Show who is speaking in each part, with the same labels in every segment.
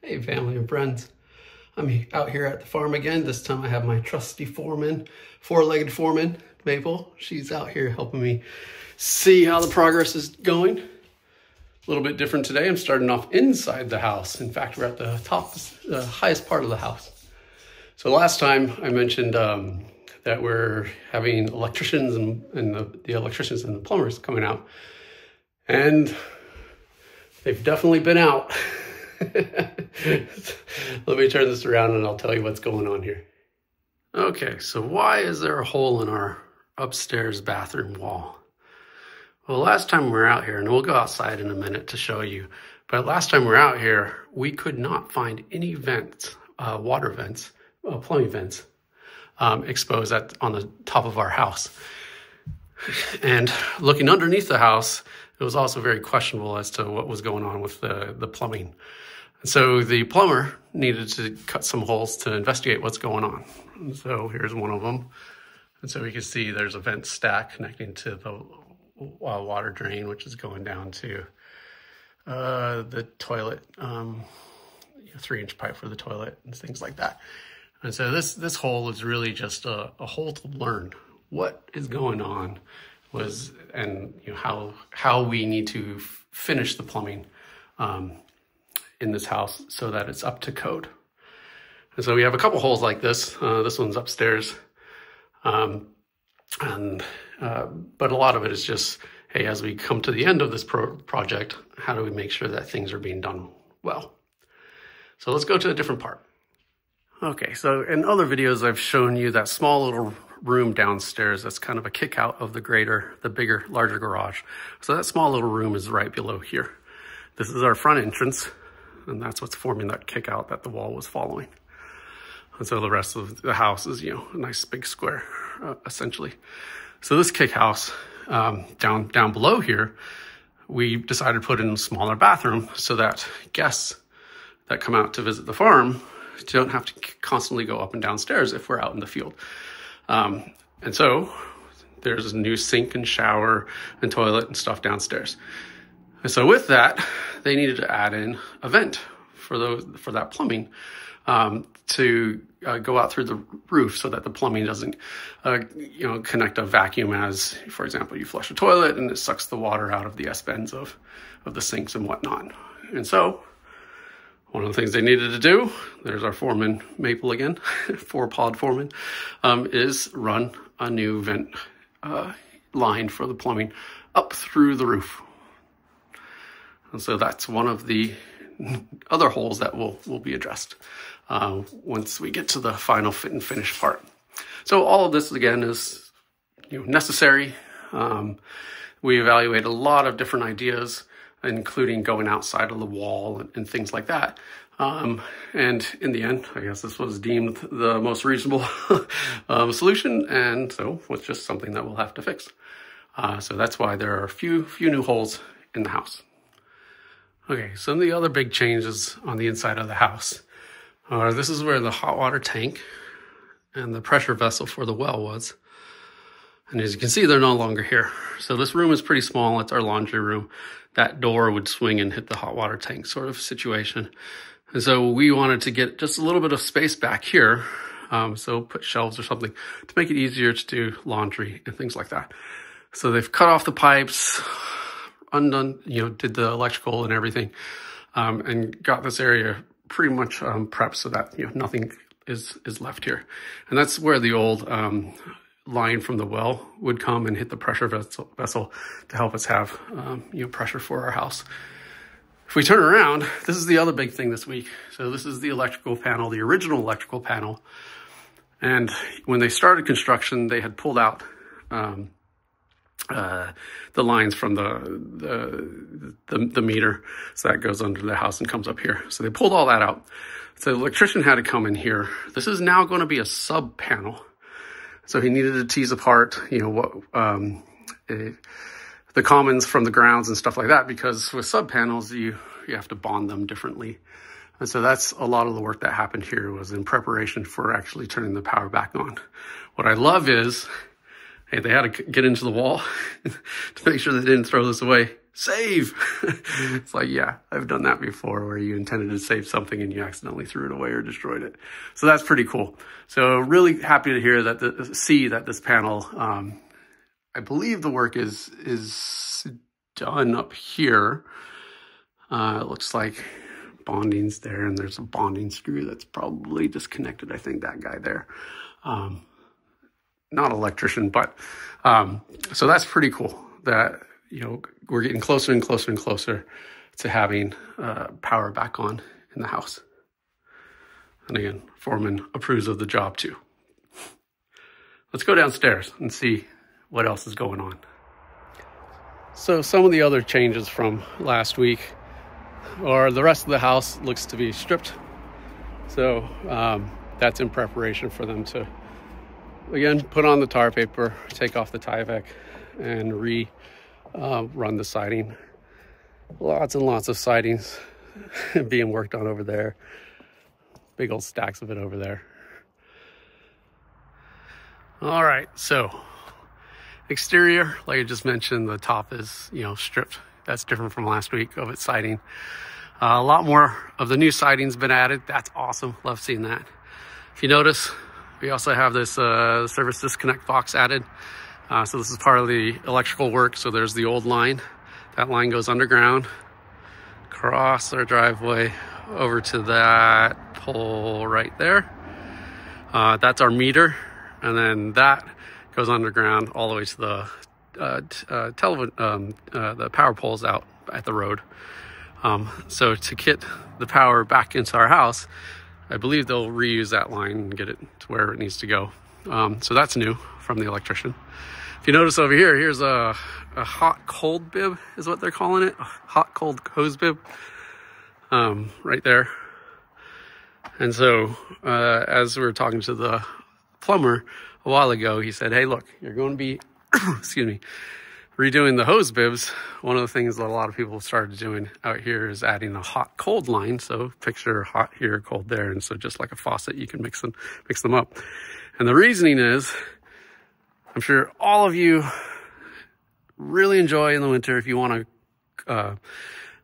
Speaker 1: Hey family and friends, I'm out here at the farm again. This time I have my trusty foreman, four-legged foreman, Maple. She's out here helping me see how the progress is going. A little bit different today. I'm starting off inside the house. In fact, we're at the top, the highest part of the house. So last time I mentioned that we're having electricians and the electricians and the plumbers coming out. And they've definitely been out. Let me turn this around and I'll tell you what's going on here. Okay, so why is there a hole in our upstairs bathroom wall? Well, last time we were out here, and we'll go outside in a minute to show you, but last time we were out here, we could not find any vents, water vents, plumbing vents exposed on the top of our house. And looking underneath the house, it was also very questionable as to what was going on with the plumbing. And so the plumber needed to cut some holes to investigate what's going on. And so here's one of them. And so we can see there's a vent stack connecting to the water drain, which is going down to the toilet, 3-inch pipe for the toilet and things like that. And so this hole is really just a hole to learn what is going on and how we need to finish the plumbing in this house so that it's up to code. And so we have a couple holes like this. This one's upstairs, but a lot of it is just, hey, as we come to the end of this project, how do we make sure that things are being done well? So let's go to a different part. Okay, so in other videos, I've shown you that small little room downstairs that's kind of a kick out of the larger garage. So that small little room is right below here. This is our front entrance, and that's what's forming that kick out that the wall was following. And so the rest of the house is, a nice big square, essentially. So this kick house, down below here, we decided to put in a smaller bathroom so that guests that come out to visit the farm don't have to constantly go up and downstairs if we're out in the field. And so there's a new sink and shower and toilet and stuff downstairs. And so with that, they needed to add in a vent for that plumbing to go out through the roof so that the plumbing doesn't, connect a vacuum as, for example, you flush a toilet and it sucks the water out of the S-bends of the sinks and whatnot. And so one of the things they needed to do, there's our foreman, Maple again, four-pod foreman, is run a new vent line for the plumbing up through the roof. And so that's one of the other holes that will be addressed once we get to the final fit and finish part. So all of this, again, is necessary. We evaluate a lot of different ideas, including going outside of the wall and things like that. And in the end, I guess this was deemed the most reasonable solution, and so it's just something that we'll have to fix. So that's why there are a few new holes in the house. Okay, some of the other big changes on the inside of the house are this is where the hot water tank and the pressure vessel for the well was. And as you can see, they're no longer here. So this room is pretty small. It's our laundry room. That door would swing and hit the hot water tank sort of situation. And so we wanted to get just a little bit of space back here. So put shelves or something to make it easier to do laundry and things like that. So they've cut off the pipes, undone, did the electrical and everything, and got this area pretty much prepped so that, nothing is left here. And that's where the old line from the well would come and hit the pressure vessel to help us have pressure for our house. If we turn around, this is the other big thing this week. So this is the electrical panel, the original electrical panel. And when they started construction, they had pulled out the lines from the meter, so that goes under the house and comes up here. So they pulled all that out. So the electrician had to come in here. This is now going to be a sub panel. So he needed to tease apart, the commons from the grounds and stuff like that, because with sub panels, you have to bond them differently. And so that's a lot of the work that happened here was in preparation for actually turning the power back on. What I love is, hey, they had to get into the wall to make sure they didn't throw this away. save. It's like, yeah, I've done that before where you intended to save something and you accidentally threw it away or destroyed it. So that's pretty cool. So really happy to hear that, see that this panel, I believe the work is done up here. It looks like bonding's there, and there's a bonding screw that's probably disconnected. I think that guy there. Not electrician, but so that's pretty cool that, you know, we're getting closer and closer and closer to having power back on in the house. And again, foreman approves of the job too. Let's go downstairs and see what else is going on. So some of the other changes from last week, or the rest of the house looks to be stripped. So that's in preparation for them to, again, put on the tar paper, take off the Tyvek, and run the siding. Lots and lots of sidings being worked on over there. Big old stacks of it over there. All right, so exterior, like I just mentioned, the top is, you know, stripped. That's different from last week of its siding. A lot more of the new siding's been added. That's awesome. Love seeing that. If you notice, we also have this service disconnect box added. So this is part of the electrical work. So there's the old line. That line goes underground, across our driveway, over to that pole right there. That's our meter. And then that goes underground all the way to the the power poles out at the road. So to get the power back into our house, I believe they'll reuse that line and get it to where it needs to go. So that's new from the electrician. If you notice over here, here's a hot cold bib is what they're calling it. A hot cold hose bib right there. And so as we were talking to the plumber a while ago, he said, hey, look, you're going to be excuse me, redoing the hose bibs. One of the things that a lot of people started doing out here is adding a hot cold line. So picture hot here, cold there. And so just like a faucet, you can mix them up. And the reasoning is, I'm sure all of you really enjoy in the winter, if you want to,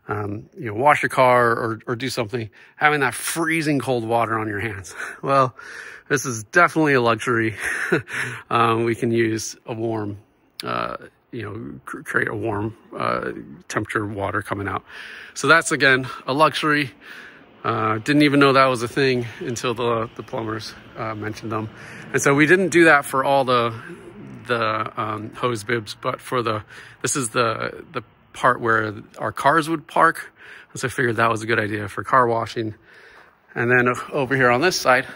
Speaker 1: you know, wash your car or do something, having that freezing cold water on your hands. Well, this is definitely a luxury. We can use a warm, you know, create a warm temperature water coming out. So that's, again, a luxury. Didn't even know that was a thing until the plumbers mentioned them. And so we didn't do that for all the hose bibs, but for this is the part where our cars would park. So I figured that was a good idea for car washing. And then over here on this side,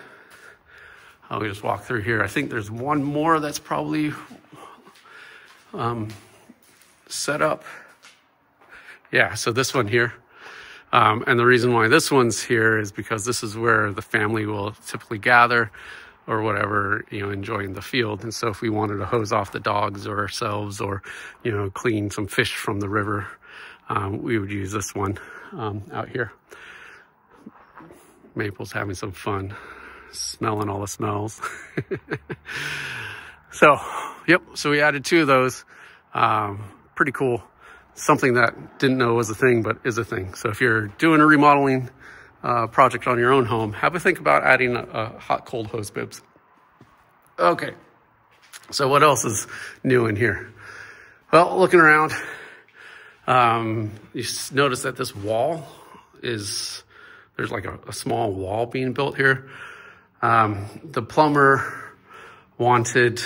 Speaker 1: I'll just walk through here. I think there's one more that's probably set up. Yeah, so this one here. And the reason why this one's here is because this is where the family will typically gather or whatever, you know, enjoying the field. And so if we wanted to hose off the dogs or ourselves, or, you know, clean some fish from the river, we would use this one out here. Maple's having some fun, smelling all the smells. So, yep, so we added 2 of those. Pretty cool. Something that didn't know was a thing, but is a thing. So if you're doing a remodeling project on your own home, have a think about adding a hot cold hose bibs. Okay, so what else is new in here? Well, looking around, you notice that this wall there's like a small wall being built here. The plumber wanted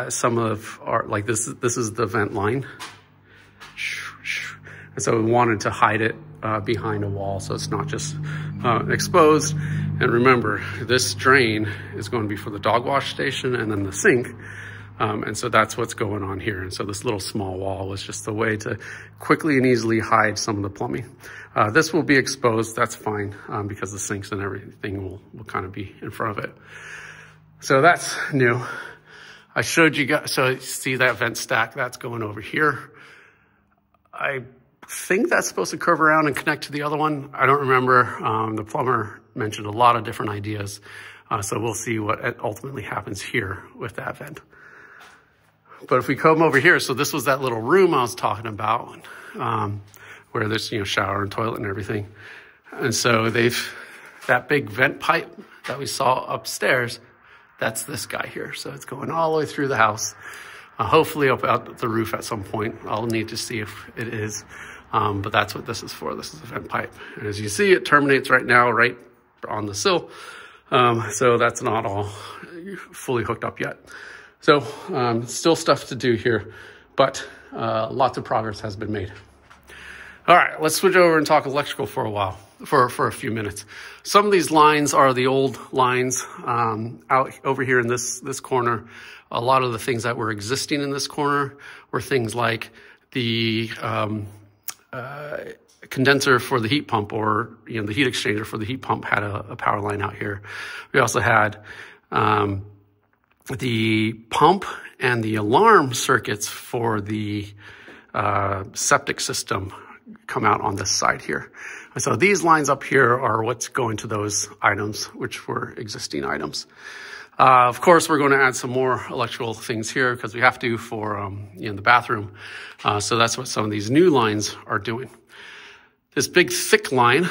Speaker 1: some of our, like this is the vent line. And so we wanted to hide it behind a wall so it's not just exposed. And remember, this drain is going to be for the dog wash station and then the sink. And so that's what's going on here. And so this little small wall was just a way to quickly and easily hide some of the plumbing. This will be exposed, that's fine, because the sinks and everything will kind of be in front of it. So that's new. I showed you guys, so see that vent stack, that's going over here. I think that's supposed to curve around and connect to the other one. I don't remember. The plumber mentioned a lot of different ideas. So we'll see what ultimately happens here with that vent. But if we come over here, so this was that little room I was talking about, where there's, shower and toilet and everything. And so that big vent pipe that we saw upstairs, that's this guy here. So it's going all the way through the house, hopefully up out the roof at some point. I'll need to see if it is, but that's what this is for. This is a vent pipe. And as you see, it terminates right now, right on the sill. So that's not all fully hooked up yet. So still stuff to do here, but lots of progress has been made. All right, let's switch over and talk electrical for a while, for a few minutes. Some of these lines are the old lines out over here in this corner. A lot of the things that were existing in this corner were things like the condenser for the heat pump, or the heat exchanger for the heat pump had a power line out here. We also had the pump and the alarm circuits for the septic system come out on this side here. So these lines up here are what's going to those items, which were existing items. Of course, we're going to add some more electrical things here because we have to for the bathroom. So that's what some of these new lines are doing. This big thick line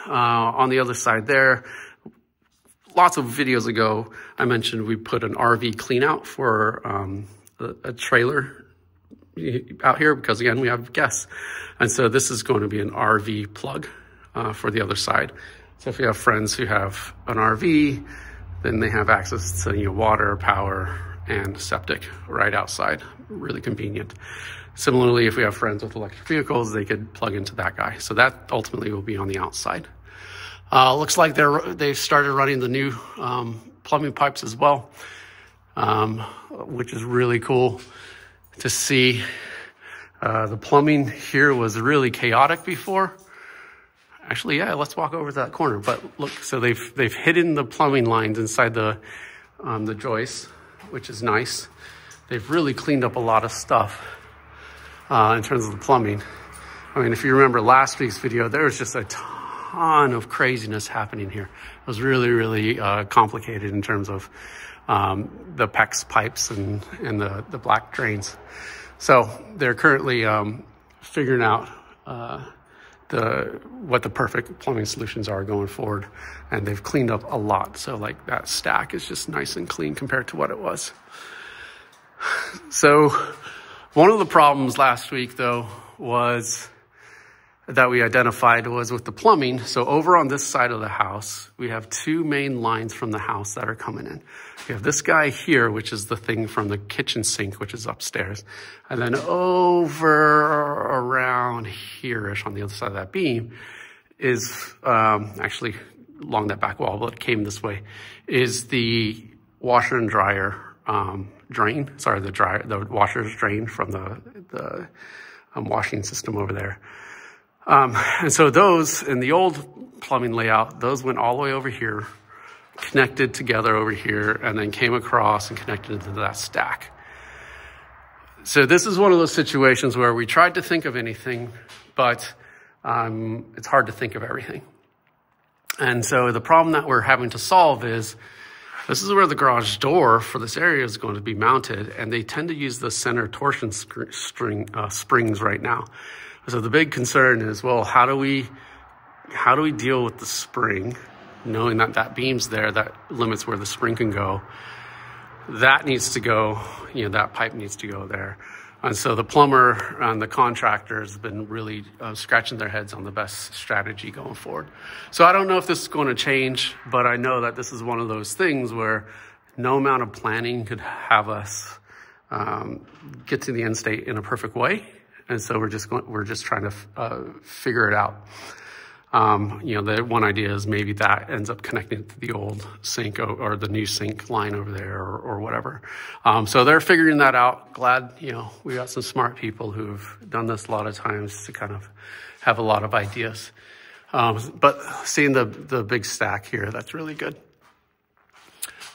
Speaker 1: on the other side there, lots of videos ago, I mentioned we put an RV clean out for a trailer out here because, again, we have guests. And so this is going to be an RV plug for the other side. So if you have friends who have an RV, then they have access to water, power, and septic right outside. Really convenient. Similarly, if we have friends with electric vehicles, they could plug into that guy. So that ultimately will be on the outside. Looks like they've started running the new plumbing pipes as well, which is really cool to see. The plumbing here was really chaotic before. Actually, yeah, let's walk over to that corner. But look, so they've hidden the plumbing lines inside the joists, which is nice. They've really cleaned up a lot of stuff in terms of the plumbing. I mean, if you remember last week's video, there was just a ton of craziness happening here. It was really, really complicated in terms of the PEX pipes and the black drains. So they're currently figuring out what the perfect plumbing solutions are going forward, and they've cleaned up a lot. So like that stack is just nice and clean compared to what it was. So one of the problems last week, though, was that we identified was with the plumbing. So over on this side of the house, we have two main lines from the house that are coming in. We have this guy here, which is the thing from the kitchen sink, which is upstairs. And then over around here-ish on the other side of that beam is actually along that back wall, but it came this way, is the washer and dryer drain. Sorry, the washer's drain from the washing system over there. And so those, in the old plumbing layout, those went all the way over here, connected together over here, and then came across and connected into that stack. So this is one of those situations where we tried to think of anything, but it's hard to think of everything. And so the problem that we're having to solve is, this is where the garage door for this area is going to be mounted, and they tend to use the center torsion springs right now. So the big concern is, well, how do we deal with the spring, knowing that that beam's there, that limits where the spring can go. That needs to go, that pipe needs to go there. And so the plumber and the contractor has been really scratching their heads on the best strategy going forward. So I don't know if this is going to change, but I know that this is one of those things where no amount of planning could have us get to the end state in a perfect way. And so we're just trying to figure it out. The one idea is maybe that ends up connecting to the old sink or the new sink line over there or whatever. So they're figuring that out. Glad, we got some smart people who've done this a lot of times to kind of have a lot of ideas. But seeing the big stack here, that's really good.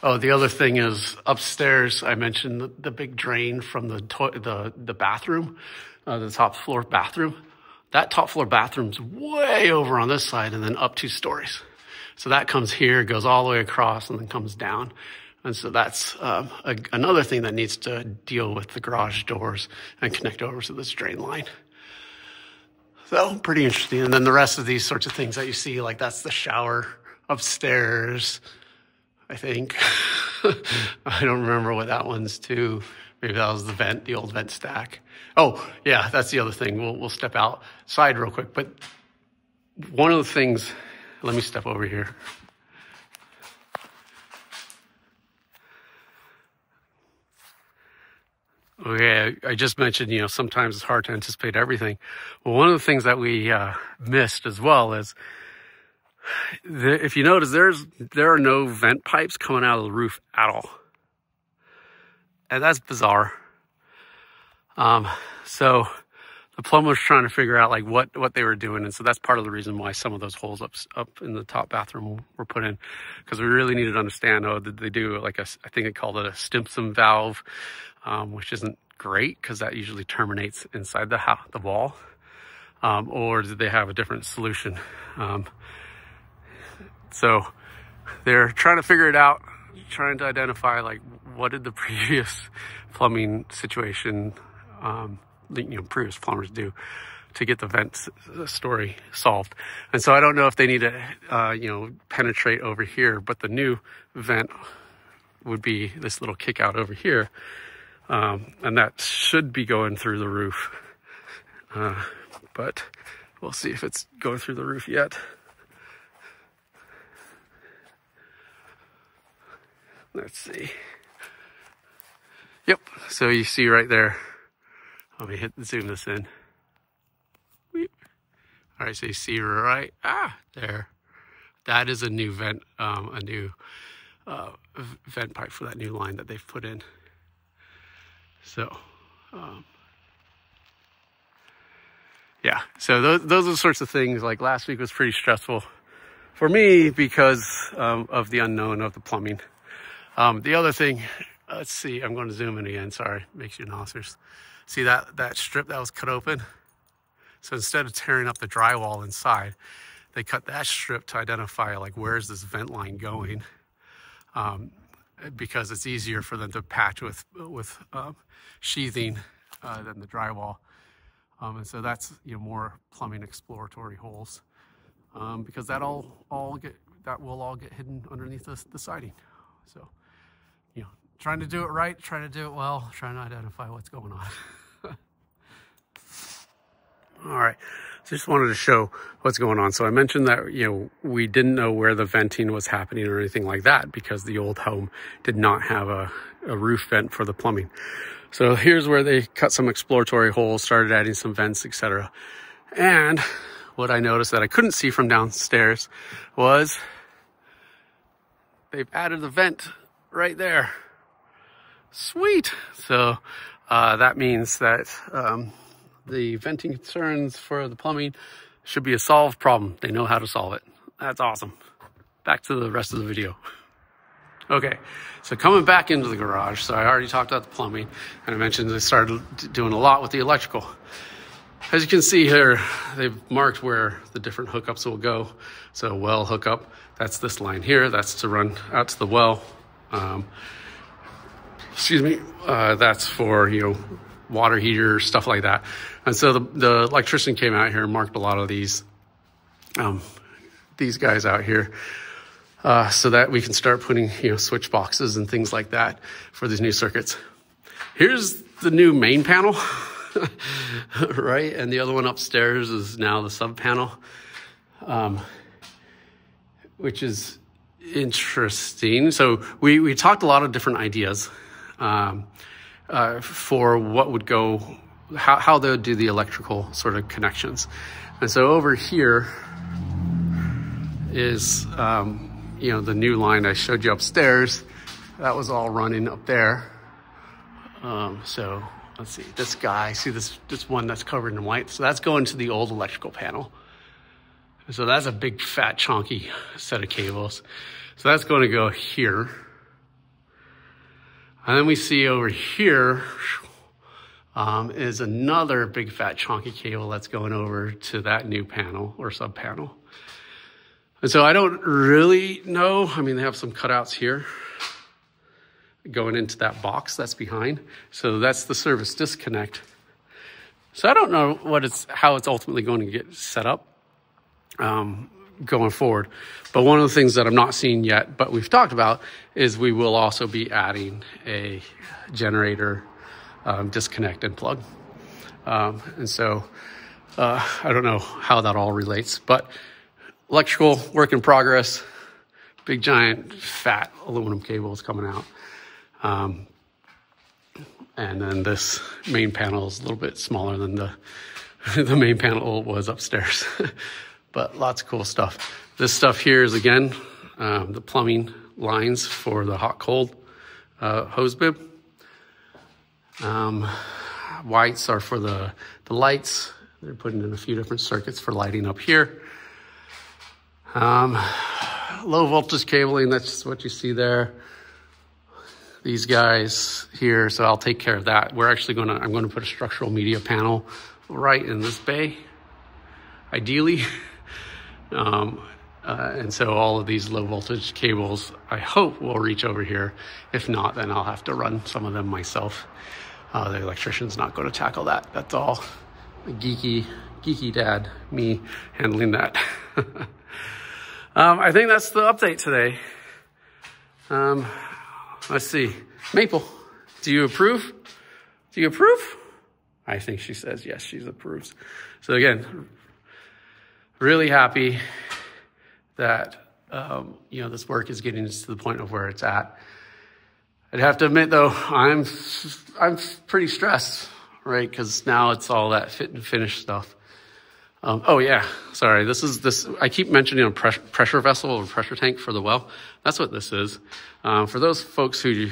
Speaker 1: Oh, the other thing is upstairs, I mentioned the big drain from the bathroom, the top floor bathroom. That top floor bathroom's way over on this side and then up 2 stories. So that comes here, goes all the way across and then comes down. And so that's another thing that needs to deal with the garage doors and connect over to this drain line. So pretty interesting. And then the rest of these sorts of things that you see, like that's the shower upstairs, I think. I don't remember what that one's to. Maybe that was the vent, the old vent stack. Oh, yeah, that's the other thing. We'll step outside real quick. But one of the things, let me step over here. Okay, I just mentioned, sometimes it's hard to anticipate everything. Well, one of the things that we missed as well is, if you notice, there are no vent pipes coming out of the roof at all. And that's bizarre. So the plumber was trying to figure out like what they were doing. And so that's part of the reason why some of those holes up in the top bathroom were put in, because we really needed to understand, did they do like I think they called it a Stimson valve, which isn't great because that usually terminates inside the wall. Or did they have a different solution? So they're trying to figure it out, trying to identify like what did the previous plumbing situation, previous plumbers do to get the vent story solved. And so I don't know if they need to, penetrate over here, but the new vent would be this little kick out over here. And that should be going through the roof. But we'll see if it's going through the roof yet. Let's see. Yep, so you see right there. Let me zoom this in. Weep. All right, so you see right there. That is a new vent, vent pipe for that new line that they've put in. So, yeah, so those are the sorts of things. Like last week was pretty stressful for me because of the unknown of the plumbing. The other thing, let's see, I'm going to zoom in again. Sorry, makes you nauseous. See that strip that was cut open? So instead of tearing up the drywall inside, they cut that strip to identify like where's this vent line going, because it's easier for them to patch with sheathing than the drywall. And so that's more plumbing exploratory holes, because that will all get hidden underneath the siding. So, trying to do it right, trying to do it well, trying to identify what's going on. All right, so just wanted to show what's going on. So I mentioned that, we didn't know where the venting was happening or anything like that because the old home did not have a roof vent for the plumbing. So here's where they cut some exploratory holes, started adding some vents, etc. And what I noticed that I couldn't see from downstairs was they've added a vent right there. Sweet. So that means that the venting concerns for the plumbing should be a solved problem. They know how to solve it. That's awesome. Back to the rest of the video. Okay, so coming back into the garage. So I already talked about the plumbing, and I mentioned they started doing a lot with the electrical. As you can see here, they've marked where the different hookups will go. So well hookup, that's this line here. That's to run out to the well. That's for, water heater, stuff like that. And so the electrician came out here and marked a lot of these guys out here, so that we can start putting, switch boxes and things like that for these new circuits. Here's the new main panel, right? And the other one upstairs is now the sub panel, which is interesting. So we talked a lot of different ideas for what would go, how they would do the electrical sort of connections. And so over here is, the new line I showed you upstairs. That was all running up there. So let's see, this guy, see this one that's covered in white. So that's going to the old electrical panel. So that's a big fat chunky set of cables. So that's going to go here. And then we see over here is another big fat chunky cable that's going over to that new panel or sub panel. And so I don't really know. I mean, they have some cutouts here. going into that box that's behind. So that's the service disconnect. So I don't know how it's ultimately going to get set up going forward. But one of the things that I'm not seeing yet, but we've talked about, is we will also be adding a generator disconnect and plug. And so I don't know how that all relates, but electrical work in progress. Big giant fat aluminum cable is coming out. And then this main panel is a little bit smaller than the main panel was upstairs. But lots of cool stuff. This stuff here is, again, the plumbing lines for the hot-cold hose bib. Whites are for the lights. They're putting in a few different circuits for lighting up here. Low voltage cabling, that's just what you see there. These guys here, so I'll take care of that. I'm gonna put a structural media panel right in this bay, ideally. And so all of these low voltage cables, I hope, will reach over here. If not, then I'll have to run some of them myself. The electrician's not going to tackle that. That's all geeky dad, me handling that. I think that's the update today. Let's see. Maple, do you approve? Do you approve? I think she says yes, she approves. So again, really happy that this work is getting to the point of where it's at. I'd have to admit though, I'm pretty stressed, right? Because now it's all that fit and finish stuff. Oh yeah, sorry. I keep mentioning a pressure vessel or pressure tank for the well. That's what this is. For those folks who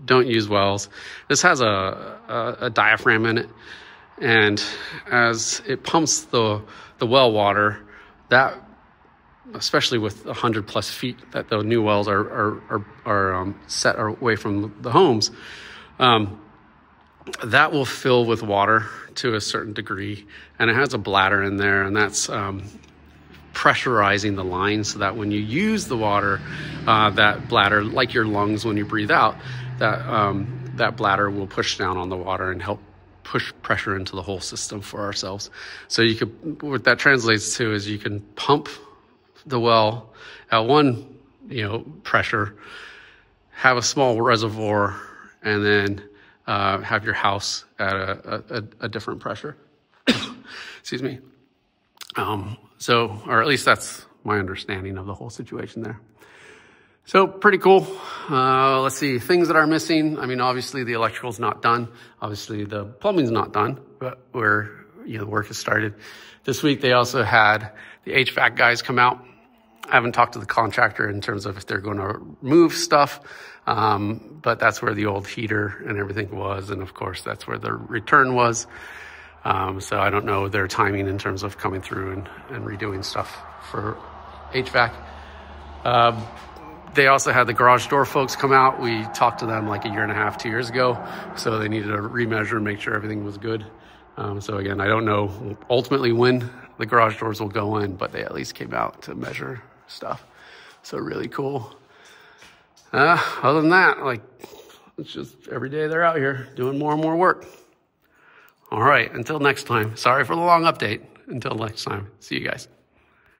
Speaker 1: don't use wells, this has a diaphragm in it, and as it pumps the well water, that, especially with 100+ feet that the new wells are set away from the homes, that will fill with water to a certain degree, and it has a bladder in there, and that's pressurizing the line so that when you use the water, that bladder, like your lungs when you breathe out, that bladder will push down on the water and help push pressure into the whole system for ourselves. So what that translates to is you can pump the well at one pressure, have a small reservoir, and then have your house at a different pressure. Excuse me. Or at least that's my understanding of the whole situation there. So pretty cool. Let's see, things that are missing. I mean, obviously the electrical's not done. Obviously the plumbing's not done, but the work has started. This week they also had the HVAC guys come out. I haven't talked to the contractor in terms of if they're going to move stuff, but that's where the old heater and everything was, and of course that's where the return was. So I don't know their timing in terms of coming through and redoing stuff for HVAC. They also had the garage door folks come out. We talked to them like 1.5, 2 years ago, so they needed to remeasure and make sure everything was good. So again, I don't know ultimately when the garage doors will go in, but they at least came out to measure stuff. So really cool. Other than that, it's just every day they're out here doing more and more work. All right, until next time. Sorry for the long update. Until next time, see you guys.